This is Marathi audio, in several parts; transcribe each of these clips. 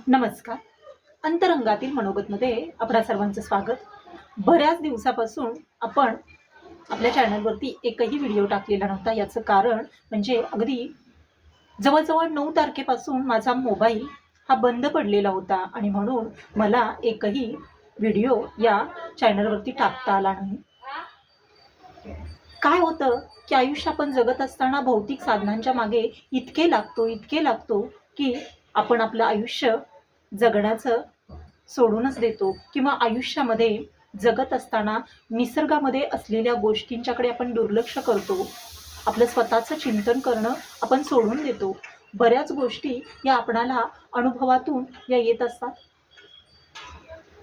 नमस्कार. अंतरंगातील मनोगतमध्ये आपणा सर्वांचं स्वागत. बऱ्याच दिवसापासून आपण आपल्या चॅनलवरती एकही व्हिडिओ टाकलेला नव्हता. याचं कारण म्हणजे अगदी जवळजवळ 9 तारखेपासून माझा मोबाईल हा बंद पडलेला होता आणि म्हणून मला एकही व्हिडिओ या चॅनलवरती टाकता आला नाही. काय होतं की आयुष्य आपण जगत असताना भौतिक साधनांच्या मागे इतके लागतो की आपण आपलं आयुष्य जगण्याचं सोडूनच देतो किंवा आयुष्यामध्ये जगत असताना निसर्गामध्ये असलेल्या गोष्टींच्याकडे आपण दुर्लक्ष करतो. आपलं स्वतःचं चिंतन करणं आपण सोडून देतो. बऱ्याच गोष्टी या आपणाला अनुभवातून या येत असतात.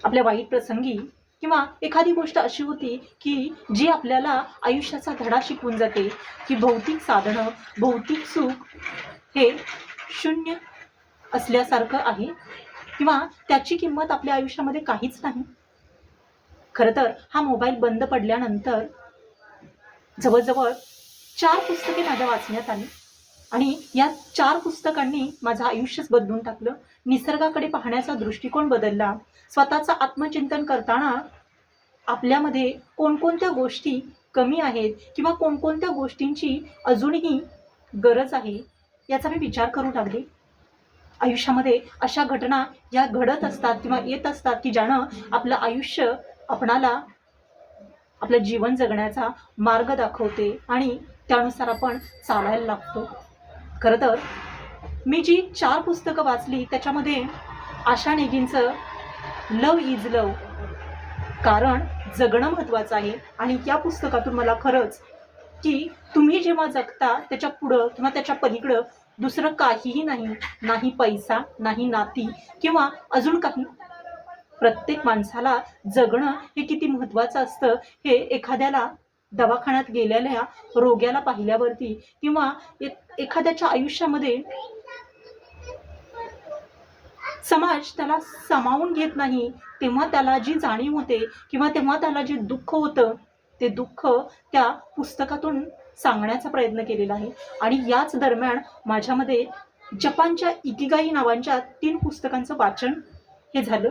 आपल्या वाईट प्रसंगी किंवा एखादी गोष्ट अशी होती की जी आपल्याला आयुष्याचा धडा शिकवून जाते की भौतिक साधनं, भौतिक सुख हे शून्य असल्यासारखं आहे किंवा त्याची किंमत आपल्या आयुष्यामध्ये काहीच नाही. खरं तर हा मोबाईल बंद पडल्यानंतर जवळजवळ 4 पुस्तके माझ्या वाचण्यात आली आणि या 4 पुस्तकांनी माझं आयुष्यच बदलून टाकलं. निसर्गाकडे पाहण्याचा दृष्टिकोन बदलला. स्वतःचं आत्मचिंतन करताना आपल्यामध्ये कोणकोणत्या गोष्टी कमी आहेत किंवा कोणकोणत्या गोष्टींची अजूनही गरज आहे याचा मी विचार करू लागले. आयुष्यामध्ये अशा घटना या घडत असतात किंवा येत असतात की ज्यानं आपलं आयुष्य आपणाला आपलं जीवन जगण्याचा मार्ग दाखवते आणि त्यानुसार आपण चालायला लागतो. खरं तर मी जी 4 पुस्तकं वाचली त्याच्यामध्ये आशा नेगींचं लव इज लव, कारण जगणं महत्त्वाचं आहे आणि या पुस्तकातून मला खरंच की तुम्ही जेव्हा जगता त्याच्या पुढं किंवा त्याच्या पलीकडं दुसरं काहीही नाही. नाही पैसा, नाही नाती किंवा अजून काही. प्रत्येक माणसाला जगणं हे किती महत्त्वाचं असतं हे एखाद्याला दवाखान्यात गेलेल्या रोग्याला पाहिल्यावरती किंवा एखाद्याच्या आयुष्यामध्ये समाज त्याला सामावून घेत नाही तेव्हा त्याला जी जाणीव होते किंवा तेव्हा त्याला जे दुःख होतं ते दुःख त्या पुस्तकातून सांगण्याचा प्रयत्न केलेला आहे. आणि याच दरम्यान माझ्यामध्ये जपानच्या इकिगाई नावांच्या 3 पुस्तकांचं वाचन हे झालं.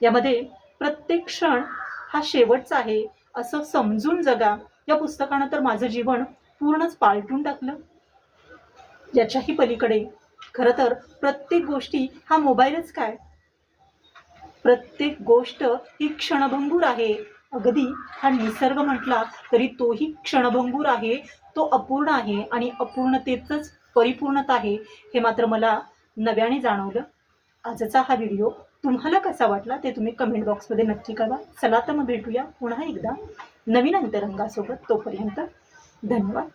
यामध्ये प्रत्येक क्षण हा शेवटचा आहे असं समजून जगा या पुस्तकानं तर माझं जीवन पूर्णच पालटून टाकलं. याच्याही पलीकडे खरं तर प्रत्येक गोष्टी हा मोबाईलच काय, प्रत्येक गोष्ट ही क्षणभंगूर आहे. अगदी हा निसर्ग म्हटला तरी तोही क्षणभंगूर आहे, तो अपूर्ण आहे आणि अपूर्णतेतच परिपूर्णता आहे हे मात्र मला नव्याने जाणवलं. आजचा हा व्हिडिओ तुम्हाला कसा वाटला ते तुम्ही कमेंट बॉक्समध्ये नक्की कळवा. चला तर मग भेटूया पुन्हा एकदा नवीन अंतरंगासोबत. तोपर्यंत धन्यवाद.